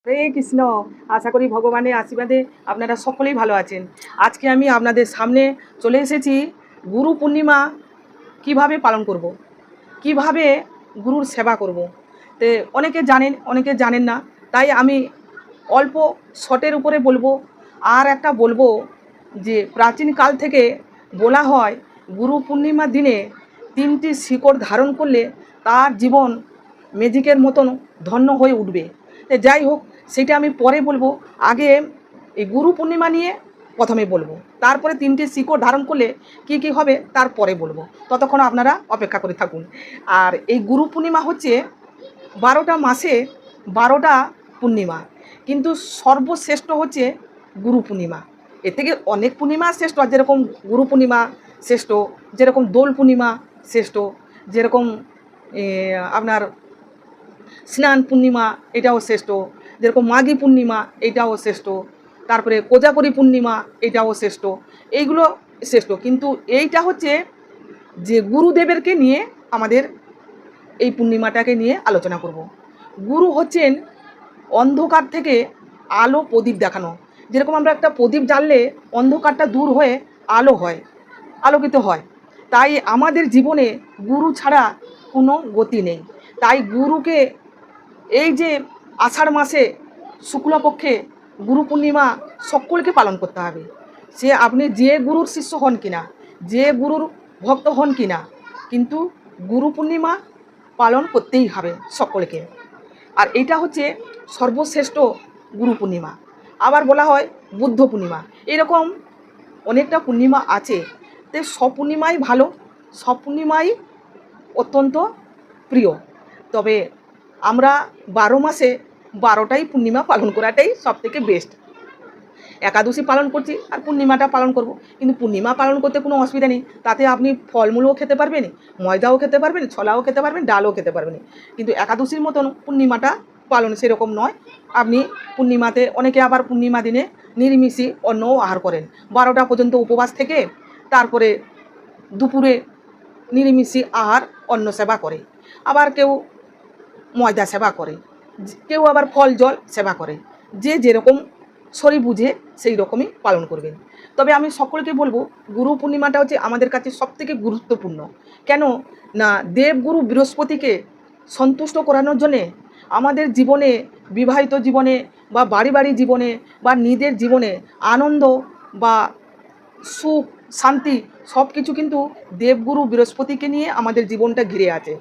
হরে কৃষ্ণ। আশা করি ভগবানের আশীর্বাদে আপনারা সকলেই ভালো আছেন। আজকে আমি আপনাদের সামনে চলে এসেছি গুরু পূর্ণিমা কিভাবে পালন করব, কিভাবে গুরুর সেবা করব। তো অনেকে জানেন, অনেকে জানেন না, তাই আমি অল্প শর্টের উপরে বলবো। আর একটা বলবো যে প্রাচীনকাল থেকে বলা হয় গুরু পূর্ণিমার দিনে 3টি শিকড় ধারণ করলে তার জীবন ম্যাজিকের মতন ধন্য হয়ে উঠবে। তো যাই হোক, সেটা আমি পরে বলবো। আগে এই গুরু পূর্ণিমা নিয়ে প্রথমে বলবো, তারপরে 3টি শিকড় ধারণ করলে কি কি হবে তারপরে বলবো। ততক্ষণ আপনারা অপেক্ষা করে থাকুন। আর এই গুরু পূর্ণিমা হচ্ছে 12টা মাসে 12টা পূর্ণিমা, কিন্তু সর্বশ্রেষ্ঠ হচ্ছে গুরু পূর্ণিমা। এর থেকে অনেক পূর্ণিমা শ্রেষ্ঠ, আর যেরকম গুরু পূর্ণিমা শ্রেষ্ঠ, যেরকম দোল পূর্ণিমা শ্রেষ্ঠ, যেরকম আপনার স্নান পূর্ণিমা এটাও শ্রেষ্ঠ, যেরকম মাঘী পূর্ণিমা এটাও শ্রেষ্ঠ, তারপরে কোজাগরী পূর্ণিমা এটাও শ্রেষ্ঠ। এইগুলো শ্রেষ্ঠ, কিন্তু এইটা হচ্ছে যে গুরুদেবেরকে নিয়ে আমাদের এই পূর্ণিমাটাকে নিয়ে আলোচনা করব। গুরু হচ্ছেন অন্ধকার থেকে আলো প্রদীপ দেখানো। যেরকম আমরা একটা প্রদীপ জ্বাললে অন্ধকারটা দূর হয়ে আলো হয়, আলোকিত হয়। তাই আমাদের জীবনে গুরু ছাড়া কোনো গতি নেই। তাই গুরুকে এই যে আষাঢ় মাসে শুক্লপক্ষে গুরু পূর্ণিমা সকলকে পালন করতে হবে। সে আপনি যে গুরুর শিষ্য হন কিনা, যে গুরুর ভক্ত হন কিনা, কিন্তু গুরু পূর্ণিমা পালন করতেই হবে সকলকে। আর এটা হচ্ছে সর্বশ্রেষ্ঠ গুরু পূর্ণিমা। আবার বলা হয় বুদ্ধ পূর্ণিমা। এরকম অনেকটা পূর্ণিমা আছে। তো সব পূর্ণিমাই ভালো, সব পূর্ণিমাই অত্যন্ত প্রিয়। তবে আমরা 12 মাসে 12টাই পূর্ণিমা পালন করাটাই সবথেকে বেস্ট। একাদশী পালন করছি আর পূর্ণিমাটা পালন করব, কিন্তু পূর্ণিমা পালন করতে কোনো অসুবিধা নেই। তাতে আপনি ফলমূলও খেতে পারবেন, ময়দাও খেতে পারবেন, ছোলাও খেতে পারবেন, ডালও খেতে পারবেন। কিন্তু একাদশীর মতন পূর্ণিমাটা পালন সেরকম নয়। আপনি পূর্ণিমাতে, অনেকে আবার পূর্ণিমা দিনে নিরামিষি অন্নও আহার করেন, 12টা পর্যন্ত উপবাস থেকে তারপরে দুপুরে নিরামিষি আহার অন্ন সেবা করে। আবার কেউ ময়দা সেবা করে, কেউ আবার ফল জল সেবা করে। যে যেরকম শরীর বুঝে সেই রকমই পালন করবেন। তবে আমি সকলকে বলবো গুরু পূর্ণিমাটা হচ্ছে আমাদের কাছে সবথেকে গুরুত্বপূর্ণ। কেন না, দেবগুরু বৃহস্পতিকে সন্তুষ্ট করানোর জন্যে আমাদের জীবনে, বিবাহিত জীবনে বা বাড়ি বাড়ি জীবনে বা নিজের জীবনে আনন্দ বা সুখ শান্তি সব কিছু কিন্তু দেবগুরু বৃহস্পতিকে নিয়ে আমাদের জীবনটা ঘিরে আছে।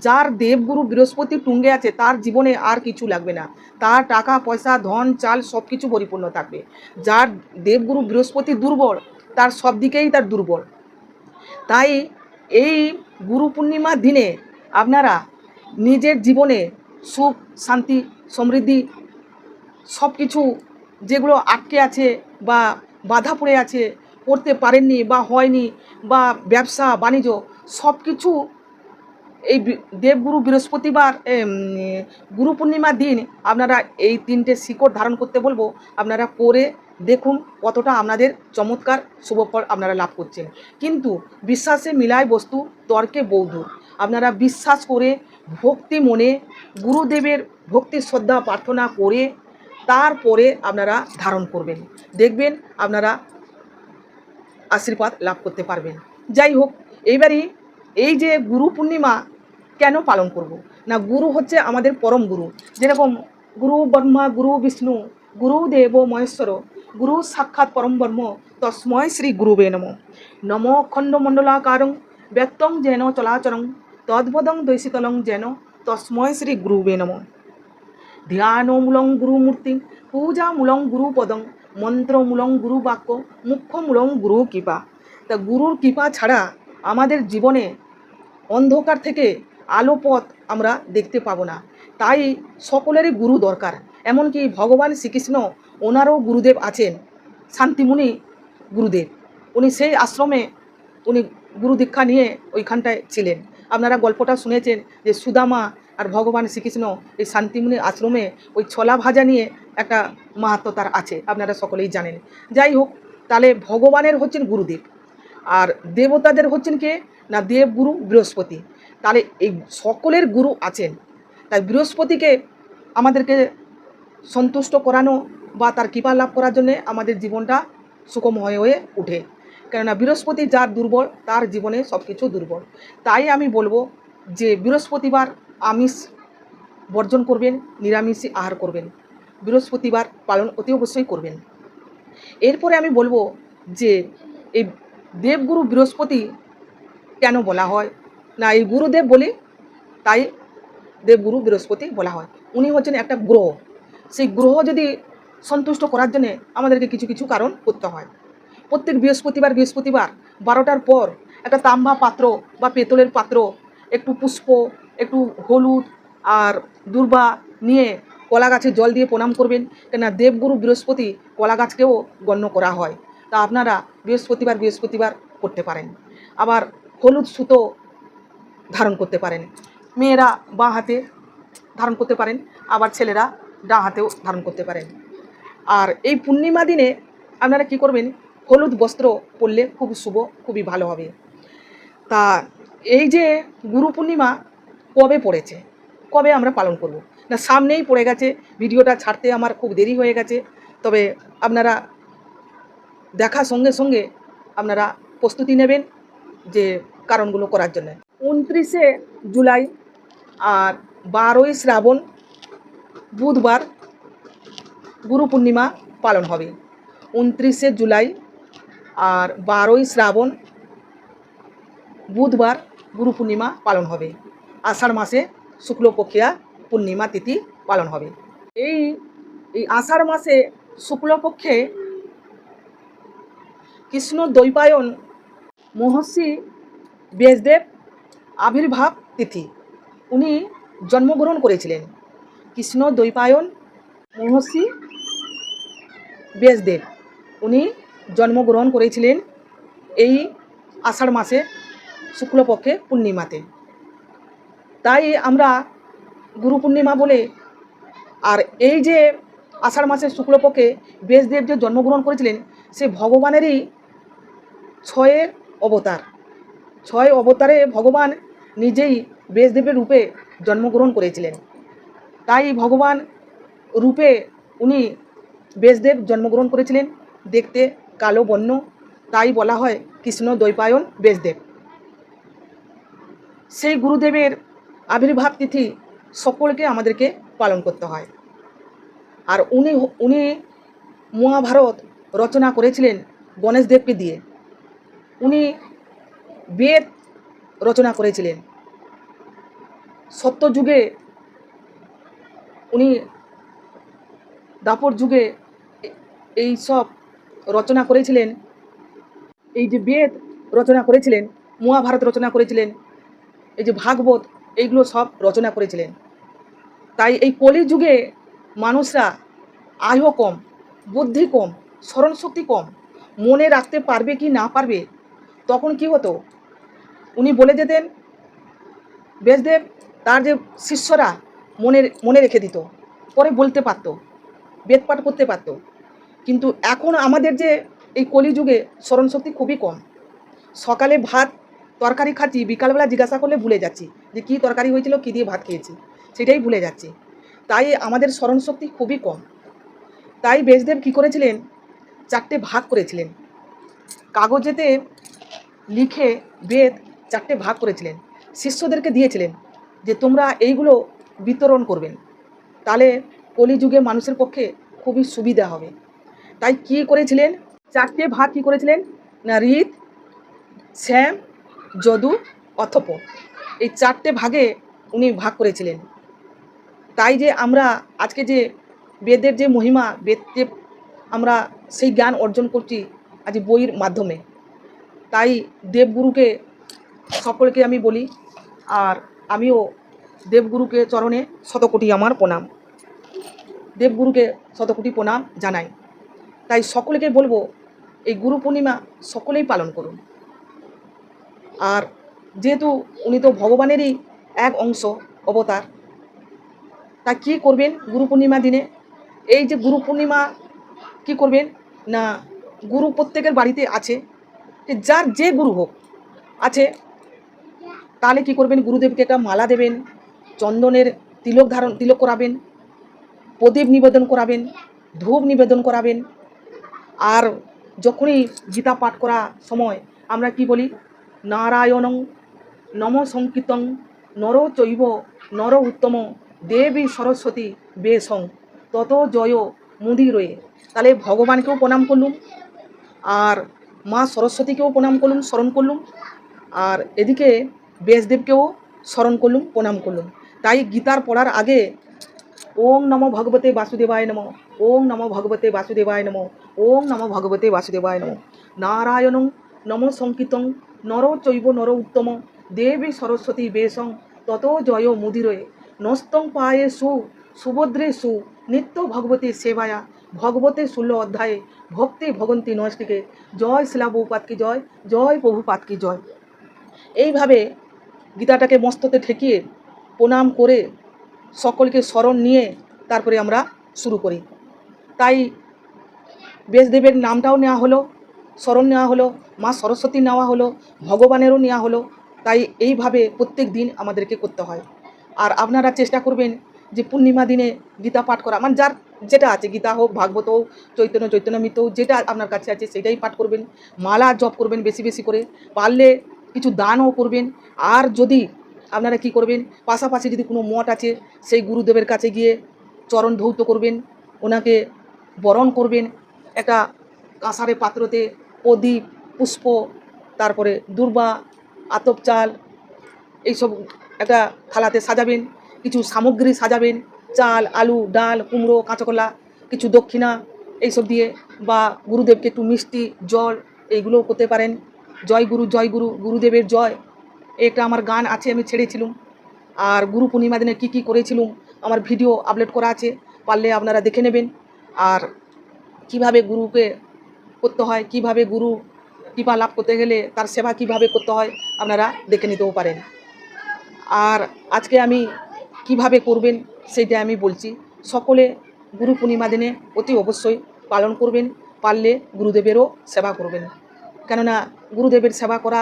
যার দেবগুরু বৃহস্পতি টুঙ্গে আছে তার জীবনে আর কিছু লাগবে না, তার টাকা পয়সা ধন চাল সব কিছু পরিপূর্ণ থাকবে। যার দেবগুরু বৃহস্পতি দুর্বল, তার সব দিকেই তার দুর্বল। তাই এই গুরু পূর্ণিমার দিনে আপনারা নিজের জীবনে সুখ শান্তি সমৃদ্ধি সব কিছু যেগুলো আটকে আছে বা বাধা পড়ে আছে, করতে পারেননি বা হয়নি, বা ব্যবসা বাণিজ্য সব কিছু এই দেবগুরু বৃহস্পতিবার গুরু পূর্ণিমার দিন আপনারা এই 3টে শিকড় ধারণ করতে বলবো। আপনারা করে দেখুন কতটা আপনাদের চমৎকার শুভফল আপনারা লাভ করছেন। কিন্তু বিশ্বাসে মিলায় বস্তু, তর্কে বৌদ্ধ। আপনারা বিশ্বাস করে ভক্তি মনে গুরুদেবের ভক্তি শ্রদ্ধা প্রার্থনা করে তারপরে আপনারা ধারণ করবেন, দেখবেন আপনারা আশীর্বাদ লাভ করতে পারবেন। যাই হোক, এইবারই এই যে গুরু পূর্ণিমা কেন পালন করব না, গুরু হচ্ছে আমাদের পরম গুরু। যেরকম গুরু ব্রহ্মা গুরু বিষ্ণু গুরুদেব মহেশ্বর গুরু সাক্ষাৎ পরম ব্রহ্ম তস্ময় শ্রী গুরুবে নমঃ। নম খণ্ডমণ্ডলাকারং ব্যক্তং যেন চলাচরং তদ্ভদং দৈশিতলং যেন তস্ময় শ্রী গুরুবে নমঃ। ধ্যানমূলং গুরুমূর্তি পূজামূলং গুরুপদং মন্ত্রমূলং গুরু বাক্য মুখ্যমূলং গুরু কৃপা। তা গুরুর কৃপা ছাড়া আমাদের জীবনে অন্ধকার থেকে আলো পথ আমরা দেখতে পাবো না। তাই সকলেরই গুরু দরকার। এমনকি ভগবান শ্রীকৃষ্ণ, ওনারও গুরুদেব আছেন, শান্তিমুনি গুরুদেব। উনি সেই আশ্রমে উনি গুরু দীক্ষা নিয়ে ওইখানটায় ছিলেন। আপনারা গল্পটা শুনেছেন যে সুদামা আর ভগবান শ্রীকৃষ্ণ এই শান্তিমুনি আশ্রমে ওই ছোলা ভাজা নিয়ে একটা মাহাত্ম্য তার আছে, আপনারা সকলেই জানেন। যাই হোক, তাহলে ভগবানের হচ্ছেন গুরুদেব আর দেবতাদের হচ্ছেন কে না দেবগুরু বৃহস্পতি। তাহলে এই সকলের গুরু আছেন। তাই বৃহস্পতিকে আমাদেরকে সন্তুষ্ট করানো বা তার কৃপা লাভ করার জন্যে আমাদের জীবনটা সুগম হয়ে ওঠে। কেননা বৃহস্পতি যার দুর্বল তার জীবনে সব কিছু দুর্বল। তাই আমি বলবো যে বৃহস্পতিবার আমিষ বর্জন করবেন, নিরামিষই আহার করবেন, বৃহস্পতিবার পালন অতি অবশ্যই করবেন। এরপরে আমি বলবো যে এই দেবগুরু বৃহস্পতি কেন বলা হয়, না এই গুরুদেব বলি তাই দেবগুরু বৃহস্পতি বলা হয়। উনি হচ্ছেন একটা গ্রহ। সেই গ্রহ যদি সন্তুষ্ট করার জন্যে আমাদেরকে কিছু কিছু কারণ করতে হয়। প্রত্যেক বৃহস্পতিবার 12টার পর একটা তাম্বা পাত্র বা পেতলের পাত্র, একটু পুষ্প, একটু হলুদ আর দূর্বা নিয়ে কলা গাছে জল দিয়ে প্রণাম করবেন। কেননা দেবগুরু বৃহস্পতি কলা গাছকেও গণ্য করা হয়। তা আপনারা বৃহস্পতিবার করতে পারেন। আবার হলুদ সুতো ধারণ করতে পারেন, মেয়েরা বাঁ হাতে ধারণ করতে পারেন, আবার ছেলেরা ডান হাতেও ধারণ করতে পারেন। আর এই পূর্ণিমা দিনে আপনারা কি করবেন, হলুদ বস্ত্র পরলে খুব শুভ, খুবই ভালো হবে। তা এই যে গুরু পূর্ণিমা কবে পড়েছে, কবে আমরা পালন করব, না সামনেই পড়ে গেছে। ভিডিওটা ছাড়তে আমার খুব দেরি হয়ে গেছে, তবে আপনারা দেখার সঙ্গে সঙ্গে আপনারা প্রস্তুতি নেবেন যে কারণগুলো করার জন্য। 29শে জুলাই আর 12ই শ্রাবণ বুধবার গুরু পূর্ণিমা পালন হবে। 29শে জুলাই আর 12ই শ্রাবণ বুধবার গুরু পূর্ণিমা পালন হবে। আষাঢ় মাসে শুক্লপক্ষিয়া পূর্ণিমা তিথি পালন হবে। এই এই আষাঢ় মাসে শুক্লপক্ষে কৃষ্ণ দ্বৈপায়ন মহর্ষি ব্যাসদেব আবির্ভাব তিথি। উনি জন্মগ্রহণ করেছিলেন। কৃষ্ণ দ্বৈপায়ন মহর্ষি ব্যাসদেব উনি জন্মগ্রহণ করেছিলেন এই আষাঢ় মাসে শুক্লপক্ষে পূর্ণিমাতে। তাই আমরা গুরু পূর্ণিমা বলে, আর এই যে আষাঢ় মাসের শুক্লপক্ষে ব্যাসদেব যে জন্মগ্রহণ করেছিলেন সে ভগবানেরই 6 অবতার। 6 অবতারে ভগবান নিজেই ব্যাসদেবের রূপে জন্মগ্রহণ করেছিলেন। তাই ভগবান রূপে উনি ব্যাসদেব জন্মগ্রহণ করেছিলেন, দেখতে কালো বর্ণ, তাই বলা হয় কৃষ্ণ দ্বৈপায়ন ব্যাসদেব। সেই গুরুদেবের আবির্ভাব তিথি সকলকে আমাদেরকে পালন করতে হয়। আর উনি মহাভারত রচনা করেছিলেন গণেশ দেবকে দিয়ে। উনি বেদ রচনা করেছিলেন। সত্যযুগে উনি দাপর যুগে এই সব রচনা করেছিলেন। এই যে বেদ রচনা করেছিলেন, মহাভারত রচনা করেছিলেন, এই যে ভাগবত, এইগুলো সব রচনা করেছিলেন। তাই এই কলিযুগে মানুষরা আয়ু কম, বুদ্ধি কম, স্মরণশক্তি কম, মনে রাখতে পারবে কি না পারবে, তখন কি হতো, উনি বলে যেতেন ব্যাসদেব, তার যে শিষ্যরা মনে রেখে দিত, পরে বলতে পারতো, বেদপাঠ করতে পারতো। কিন্তু এখন আমাদের যে এই কলিযুগে স্মরণশক্তি খুবই কম। সকালে ভাত তরকারি খাচ্ছি, বিকালবেলা জিজ্ঞাসা করলে ভুলে যাচ্ছি যে কী তরকারি হয়েছিল, কী দিয়ে ভাত খেয়েছি, সেটাই ভুলে যাচ্ছি। তাই আমাদের স্মরণশক্তি খুবই কম। তাই ব্যাসদেব কী করেছিলেন, 4টে ভাগ করেছিলেন, কাগজেতে লিখে বেদ 4টে ভাগ করেছিলেন, শিষ্যদেরকে দিয়েছিলেন যে তোমরা এইগুলো বিতরণ করবেন, তাহলে কলিযুগে মানুষের পক্ষে খুবই সুবিধা হবে। তাই কী করেছিলেন, 4টে ভাগ কী করেছিলেন, না ঋত, শ্যাম, যদু, অথপ, এই 4টে ভাগে উনি ভাগ করেছিলেন। তাই যে আমরা আজকে যে বেদের যে মহিমা, বেদকে আমরা সেই জ্ঞান অর্জন করছি আজ বইয়ের মাধ্যমে। তাই দেবগুরুকে সকলকে আমি বলি, আর আমিও দেবগুরুকে চরণে শতকোটি আমার প্রণাম, দেবগুরুকে শতকোটি প্রণাম জানাই। তাই সকলকে বলবো এই গুরু পূর্ণিমা সকলেই পালন করুন। আর যেহেতু উনি তো ভগবানেরই এক অংশ, অবতার, তা কী করবেন গুরু পূর্ণিমা দিনে, এই যে গুরু পূর্ণিমা কী করবেন, না গুরু প্রত্যেকের বাড়িতে আছে, যার যে গুরু হোক আছে, তাহলে কী করবেন, গুরুদেবকে একটা মালা দেবেন, চন্দনের তিলক করাবেন, প্রদীপ নিবেদন করাবেন, ধূপ নিবেদন করাবেন। আর যখনই গীতা পাঠ করা সময় আমরা কি বলি, নারায়ণং নম সংকীর্তং নর চৈব নর উত্তম দেবী সরস্বতী বেসং তত জয় মুদিরয়ে। তাহলে ভগবানকেও প্রণাম করলুম, আর মা সরস্বতীকেও প্রণাম করলুম, স্মরণ করলুম, আর এদিকে ব্যাসদেবকেও স্মরণ করলুম, প্রণাম করলুম। তাই গীতার পড়ার আগে ওং নমো ভগবতে বাসুদেবায় নমঃ, ওং নমো ভগবতে বাসুদেবায় নমঃ, ওং নমো ভগবতে বাসুদেবায় নমঃ, নারায়ণং নম সংকীর্তং নর চৈব নর উত্তম দেবী সরস্বতী বেশং তত জয় মুদিরয়ে নস্তং পায়ে সুভদ্রে নিত্য ভগবতী সেবায়া ভগবতে 16 অধ্যায়ে ভক্তি ভগন্তী নষ্টিকে জয় শিলা বহুপাত কি জয়, জয় প্রভুপাত কি জয়। এইভাবে গীতাটাকে মস্তকে ঠেকিয়ে প্রণাম করে সকলকে স্মরণ নিয়ে তারপরে আমরা শুরু করি। তাই ব্যাসদেবের নামটাও নেওয়া হলো, স্মরণ নেওয়া হলো, মা সরস্বতী নেওয়া হলো, ভগবানেরও নেওয়া হলো। তাই এইভাবে প্রত্যেক দিন আমাদেরকে করতে হয়। আর আপনারা চেষ্টা করবেন যে পূর্ণিমা দিনে গীতা পাঠ করা, মানে যার যেটা আছে, গীতা হোক, ভাগবত হোক, চৈতন্যমৃত হোক, যেটা আপনার কাছে আছে সেটাই পাঠ করবেন। মালা জপ করবেন বেশি বেশি করে, পারলে কিছু দানও করবেন। আর যদি আপনারা কি করবেন, পাশাপাশি যদি কোনো মঠ আছে সেই গুরুদেবের কাছে গিয়ে চরণ ধৌত করবেন, ওনাকে বরণ করবেন। একটা কাঁসারে পাত্রতে প্রদীপ, পুষ্প, তারপরে দূর্বা, আতপ চাল এইসব একটা থালাতে সাজাবেন, কিছু সামগ্রী সাজাবেন, চাল, আলু, ডাল, কুমড়ো, কাঁচাকলা, কিছু দক্ষিণা এইসব দিয়ে, বা গুরুদেবকে একটু মিষ্টি, জল এইগুলোও করতে পারেন। জয় গুরু, জয় গুরু, গুরুদেবের জয়, একটা আমার গান আছে, আমি ছেড়েছিলাম। আর গুরু পূর্ণিমা দিনে কী কী করেছিলাম আমার ভিডিও আপলোড করা আছে, পারলে আপনারা দেখে নেবেন। আর কিভাবে গুরুকে করতে হয়, কিভাবে গুরু কৃপা লাভ করতে গেলে তার সেবা কিভাবে করতে হয় আপনারা দেখে নিতেও পারেন। আর আজকে আমি কিভাবে করবেন সেইটা আমি বলছি। সকলে গুরু পূর্ণিমা দিনে অতি অবশ্যই পালন করবেন, পারলে গুরুদেবেরও সেবা করবেন, কেননা গুরুদেবের সেবা করা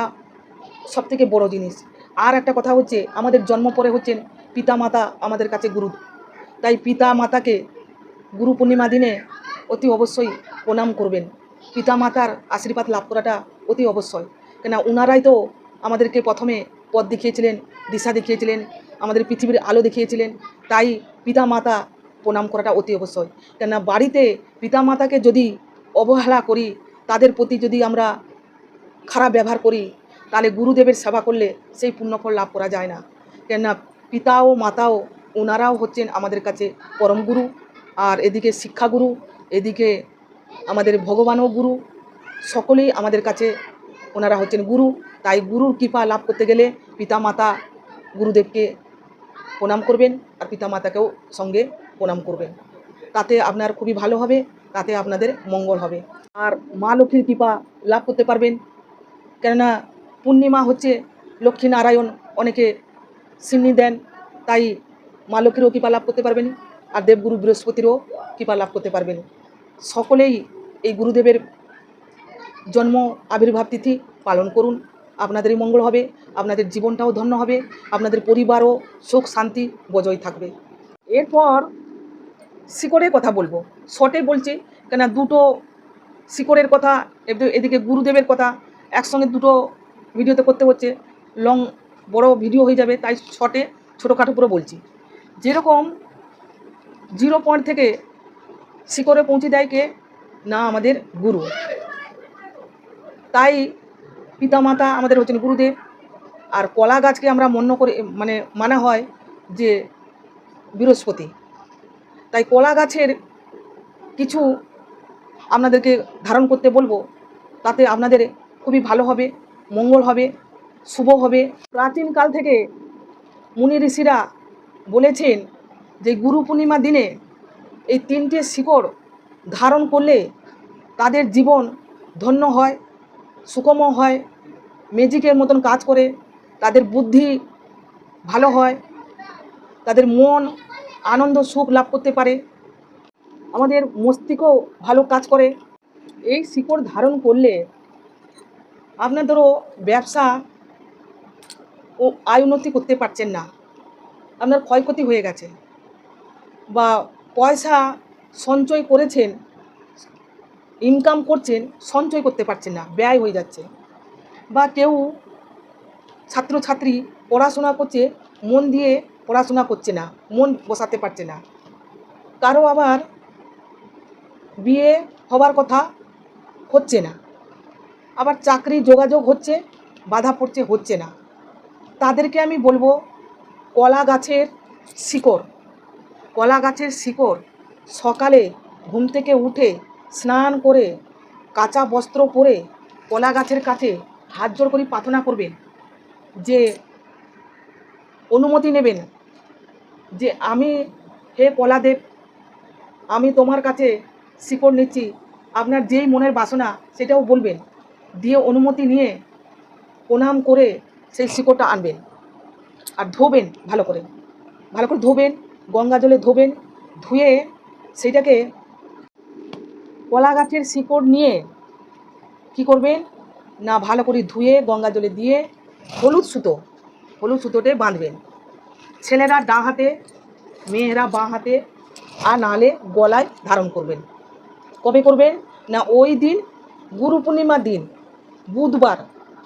সবথেকে বড় জিনিস। আর একটা কথা হচ্ছে, আমাদের জন্ম পরে হচ্ছেন পিতা মাতা আমাদের কাছে গুরু। তাই পিতা মাতাকে গুরু পূর্ণিমা দিনে অতি অবশ্যই প্রণাম করবেন। পিতা মাতার আশীর্বাদ লাভ করাটা অতি অবশ্যই, কেন ওনারাই তো আমাদেরকে প্রথমে পথ দেখিয়েছিলেন, দিশা দেখিয়েছিলেন, আমাদের পৃথিবীর আলো দেখিয়েছিলেন। তাই পিতা মাতা প্রণাম করাটা অতি অবশ্যই। কেননা বাড়িতে পিতা মাতাকে যদি অবহেলা করি, তাদের প্রতি যদি আমরা খারাপ ব্যবহার করি, তাহলে গুরুদেবের সেবা করলে সেই পুণ্যফল লাভ করা যায় না। কেননা পিতা ও মাতাও ওনারাও হচ্ছেন আমাদের কাছে পরম গুরু। আর এদিকে শিক্ষাগুরু, এদিকে আমাদের ভগবানও গুরু, সকলেই আমাদের কাছে ওনারা হচ্ছেন গুরু। তাই গুরুর কৃপা লাভ করতে গেলে পিতা মাতা গুরুদেবকে প্রণাম করবেন, আর পিতা মাতাকেও সঙ্গে প্রণাম করবেন। তাতে আপনার খুবই ভালো হবে, তাতে আপনাদের মঙ্গল হবে। আর মা লক্ষ্মীর কৃপা লাভ করতে পারবেন, কেননা পূর্ণিমা হচ্ছে লক্ষ্মী নারায়ণ অনেকে সিন্নি দেন। তাই মা লক্ষ্মীরও কৃপা লাভ করতে পারবেন, আর দেবগুরু বৃহস্পতিরও কৃপা লাভ করতে পারবেন। সকলেই এই গুরুদেবের জন্ম আবির্ভাব তিথি পালন করুন, আপনাদেরই মঙ্গল হবে, আপনাদের জীবনটাও ধন্য হবে, আপনাদের পরিবারও সুখ শান্তি বজায় থাকবে। এরপর শিকড়ের কথা বলবো, শর্টে বলছি, কেন দুটো শিকড়ের কথা, এদিকে গুরুদেবের কথা একসঙ্গে দুটো ভিডিওতে করতে হচ্ছে, লং বড় ভিডিও হয়ে যাবে। তাই শর্টে ছোটোখাটো করে বলছি। যেরকম 0 পয়েন্ট থেকে শিকড়ে পৌঁছে দেয় কে না, আমাদের গুরু। তাই পিতামাতা আমাদের হচ্ছেন গুরুদেব। আর কলা গাছকে আমরা মানা হয় যে বৃহস্পতি। তাই কলা গাছের কিছু আপনাদেরকে ধারণ করতে বলবো, তাতে আপনাদের খুবই ভালো হবে, মঙ্গল হবে, শুভ হবে। প্রাচীনকাল থেকে মুনি ঋষিরা বলেছেন যে গুরু পূর্ণিমা দিনে এই 3টে শিকড় ধারণ করলে তাদের জীবন ধন্য হয়, সুখম হয়, ম্যাজিকের মতন কাজ করে, তাদের বুদ্ধি ভালো হয়, তাদের মন আনন্দ সুখ লাভ করতে পারে, আমাদের মস্তিষ্ক ভালো কাজ করে। এই শিকড় ধারণ করলে আপনাদেরও ব্যবসা ও আয় উন্নতি করতে পারছেন না, আপনার ক্ষয়ক্ষতি হয়ে গেছে, বা পয়সা সঞ্চয় করেছেন, ইনকাম করছেন, সঞ্চয় করতে পারছেন না, ব্যয় হয়ে যাচ্ছে। বা কেউ ছাত্রছাত্রী পড়াশোনা করছে, মন দিয়ে পড়াশোনা করছে না, মন বসাতে পারছে না। কারো আবার বিয়ে হবার কথা, হচ্ছে না। আবার চাকরি যোগাযোগ হচ্ছে, বাধা পড়ছে, হচ্ছে না। তাদেরকে আমি বলবো, কলা গাছের শিকড়, কলা গাছের শিকড় সকালে ঘুম থেকে উঠে স্নান করে কাঁচা বস্ত্র পরে কলা গাছের কাছে হাত জোড় করে প্রার্থনা করবেন, যে অনুমতি নেবেন যে আমি, হে কলাদেব, আমি তোমার কাছে শিকড় নিচ্ছি। আপনার যেই মনের বাসনা সেটাও বলবেন, দিয়ে অনুমতি নিয়ে প্রণাম করে সেই শিকড়টা আনবেন আর ধোবেন, ভালো করে ধোবেন, গঙ্গা জলে ধোবেন। ধুয়ে সেইটাকে কলা গাছের শিকড় নিয়ে কি করবেন না, ভালো করে ধুয়ে গঙ্গা জলে দিয়ে হলুদ সুতোতে বাঁধবেন। ছেলেরা ডান হাতে, মেয়েরা বাঁ হাতে, আর নাহলে গলায় ধারণ করবেন। কবে করবেন না, ওই দিন গুরু পূর্ণিমার দিন, বুধবার,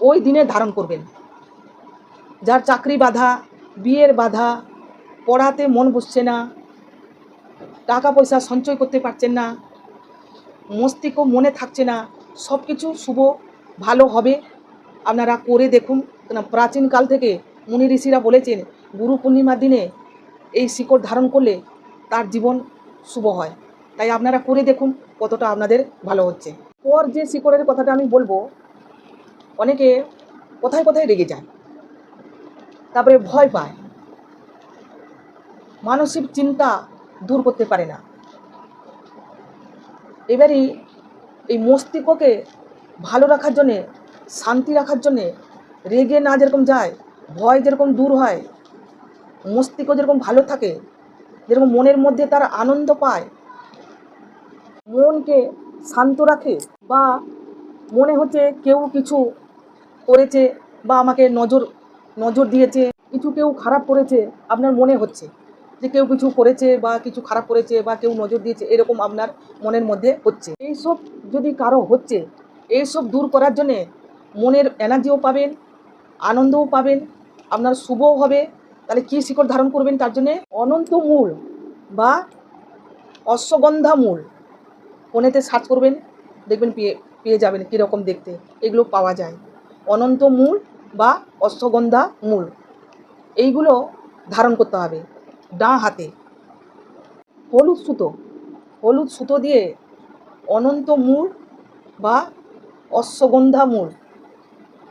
ওই দিনে ধারণ করবেন। যার চাকরি বাধা, বিয়ের বাধা, পড়াতে মন বসছে না, টাকা পয়সা সঞ্চয় করতে পারছেন না, মস্তিষ্ক মনে থাকছে না, সব কিছু শুভ ভালো হবে। আপনারা করে দেখুন। কেন প্রাচীনকাল থেকে মুনি ঋষিরা বলেছেন, গুরু পূর্ণিমার দিনে এই শিকড় ধারণ করলে তার জীবন শুভ হয়। তাই আপনারা করে দেখুন কতটা আপনাদের ভালো হচ্ছে। পর যে শিকড়ের কথাটা আমি বলবো, অনেকে কোথায় কোথায় রেগে যায়, তারপরে ভয় পায়, মানসিক চিন্তা দূর করতে পারে না। এবারই এই মস্তিষ্ককে ভালো রাখার জন্যে, শান্তি রাখার জন্যে, রেগে না যেরকম যায়, ভয় যেরকম দূর হয়, মস্তিষ্ক যেরকম ভালো থাকে, যেরকম মনের মধ্যে তার আনন্দ পায়, মনকে শান্ত রাখে, বা মনে হচ্ছে কেউ কিছু করেছে বা আমাকে নজর দিয়েছে, কিছু কেউ খারাপ করেছে, আপনার মনে হচ্ছে যে কেউ কিছু করেছে বা কিছু খারাপ করেছে বা কেউ নজর দিয়েছে, এরকম আপনার মনের মধ্যে হচ্ছে। এইসব যদি কারো হচ্ছে, এইসব দূর করার জন্যে মনের এনার্জিও পাবেন, আনন্দও পাবেন, আপনার শুভও হবে। তাহলে কী শিকড় ধারণ করবেন? তার জন্যে অনন্ত মূল বা অশ্বগন্ধা মূল, ফোনেতে সার্চ করবেন, দেখবেন পেয়ে যাবেন কীরকম দেখতে, এগুলো পাওয়া যায়। অনন্ত মূল বা অশ্বগন্ধা মূল, এইগুলো ধারণ করতে হবে ডাঁ হাতে। হলুদ সুতো দিয়ে অনন্ত মূল বা অশ্বগন্ধা মূল,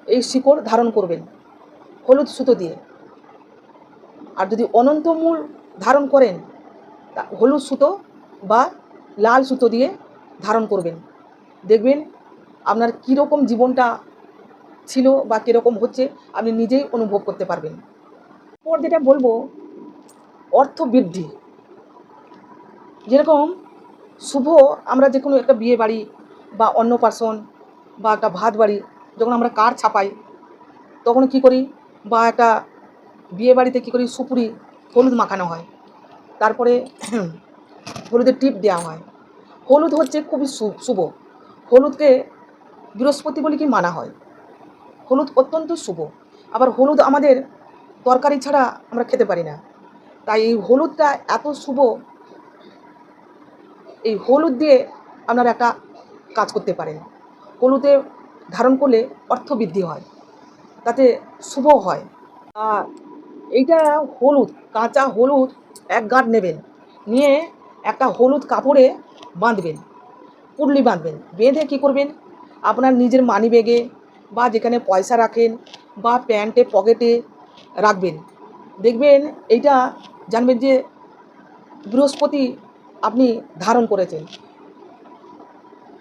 এই শিকড় ধারণ করবেন হলুদ সুতো দিয়ে। আর যদি অনন্ত মূল ধারণ করেন, হলুদ সুতো বা লাল সুতো দিয়ে ধারণ করবেন। দেখবেন আপনার কীরকম জীবনটা ছিল বা কীরকম হচ্ছে আপনি নিজেই অনুভব করতে পারবেন। পর যেটা বলবো, অর্থ বৃদ্ধি। যেরকম শুভ, আমরা যে কোনো একটা বিয়ে বাড়ি বা অন্নপ্রাশন বা একটা ভাত বাড়ি, যখন আমরা কার্ড ছাপাই, তখন কী করি, বা একটা বিয়ে বাড়িতে কী করি, সুপুরি হলুদ মাখানো হয়, তারপরে হলুদের টিপ দেওয়া হয়। হলুদ হচ্ছে খুবই শুভ। হলুদকে বৃহস্পতি বলে কি মানা হয়। হলুদ অত্যন্ত শুভ। আবার হলুদ আমাদের তরকারি ছাড়া আমরা খেতে পারি না। তাই এই হলুদটা এত শুভ। এই হলুদ দিয়ে আপনারা একটা কাজ করতে পারেন। হলুদে ধারণ করলে অর্থ বৃদ্ধি হয়, তাতে শুভ হয়। আর এইটা হলুদ, কাঁচা হলুদ 1 গাঁট নেবেন, নিয়ে একটা হলুদ কাপড়ে বাঁধবেন, পুটলি বাঁধবেন। বেঁধে কী করবেন, আপনার নিজের মানি ব্যাগে বা যেখানে পয়সা রাখেন বা প্যান্টে পকেটে রাখবেন। দেখবেন এইটা জানবেন যে বৃহস্পতি আপনি ধারণ করেছেন।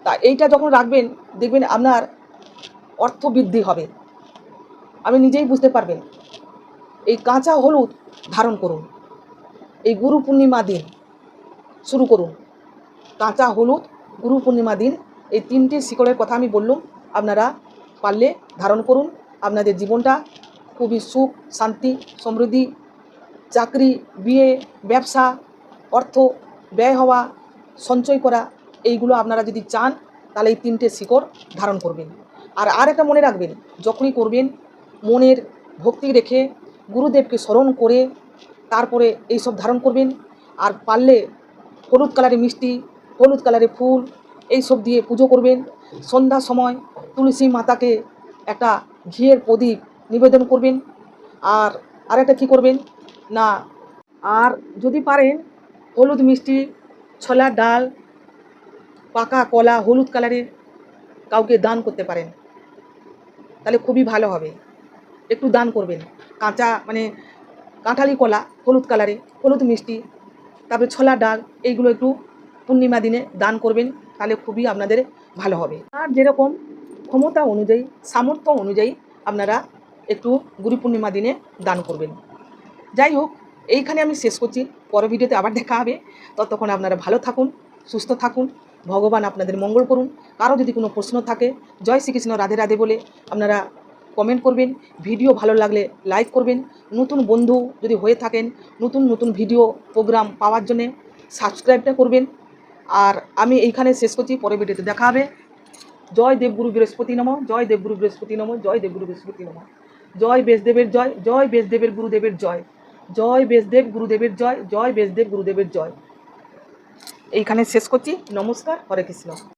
তা এইটা যখন রাখবেন, দেখবেন আপনার অর্থ বৃদ্ধি হবে, আপনি নিজেই বুঝতে পারবেন। এই কাঁচা হলুদ ধারণ করুন, এই গুরু পূর্ণিমা দিন শুরু করুন। কাঁচা হলুদ গুরু পূর্ণিমা দিন, এই 3টে শিকড়ের কথা আমি বললাম, আপনারা পারলে ধারণ করুন। আপনাদের জীবনটা খুবই সুখ, শান্তি, সমৃদ্ধি, চাকরি, বিয়ে, ব্যবসা, অর্থ ব্যয় হওয়া, সঞ্চয় করা, এইগুলো আপনারা যদি চান তাহলে এই 3টে শিকড় ধারণ করবেন। আর একটা মনে রাখবেন, যখনই করবেন মনের ভক্তি রেখে গুরুদেবকে স্মরণ করে তারপরে এইসব ধারণ করবেন। আর পারলে হলুদ কালারের মিষ্টি, হলুদ কালারের ফুল এইসব দিয়ে পুজো করবেন। সন্ধ্যার সময় তুলসী মাতাকে একটা ঘিয়ের প্রদীপ নিবেদন করবেন। আর একটা কী করবেন না, আর যদি পারেন হলুদ মিষ্টি, ছোলার ডাল, পাকা কলা হলুদ কালারের কাউকে দান করতে পারেন, তাহলে খুবই ভালো হবে। একটু দান করবেন, কাঁচা মানে কাঁঠালি কলা হলুদ কালারে, হলুদ মিষ্টি, তারপরে ছোলার ডাল, এইগুলো একটু পূর্ণিমা দিনে দান করবেন, তাহলে খুবই আপনাদের ভালো হবে। আর যেরকম ক্ষমতা অনুযায়ী, সামর্থ্য অনুযায়ী আপনারা একটু গুরু পূর্ণিমা দিনে দান করবেন। যাই হোক, এইখানে আমি শেষ করছি। পরের ভিডিওতে আবার দেখা হবে। ততক্ষণ আপনারা ভালো থাকুন, সুস্থ থাকুন, ভগবান আপনাদের মঙ্গল করুন। কারো যদি কোনো প্রশ্ন থাকে, জয় শ্রীকৃষ্ণ, রাধে রাধে বলে আপনারা কমেন্ট করবেন। ভিডিও ভালো লাগলে লাইক করবেন। নতুন বন্ধু যদি হয়ে থাকেন, নতুন নতুন ভিডিও প্রোগ্রাম পাওয়ার জন্যে সাবস্ক্রাইবটা করবেন। আর আমি এইখানে শেষ করছি, পরের ভিডিওতে দেখা হবে। জয় দেবগুরু বৃহস্পতি নম, জয় দেবগুরু বৃহস্পতি নম, জয় দেবগুরু বৃহস্পতি নম। জয় বেশদেবের জয়, জয় বেশদেবের গুরুদেবের জয়, জয় বেশদেব গুরুদেবের জয়, জয় বেশদেব গুরুদেবের জয়। এইখানে শেষ করছি। নমস্কার, হরে কৃষ্ণ।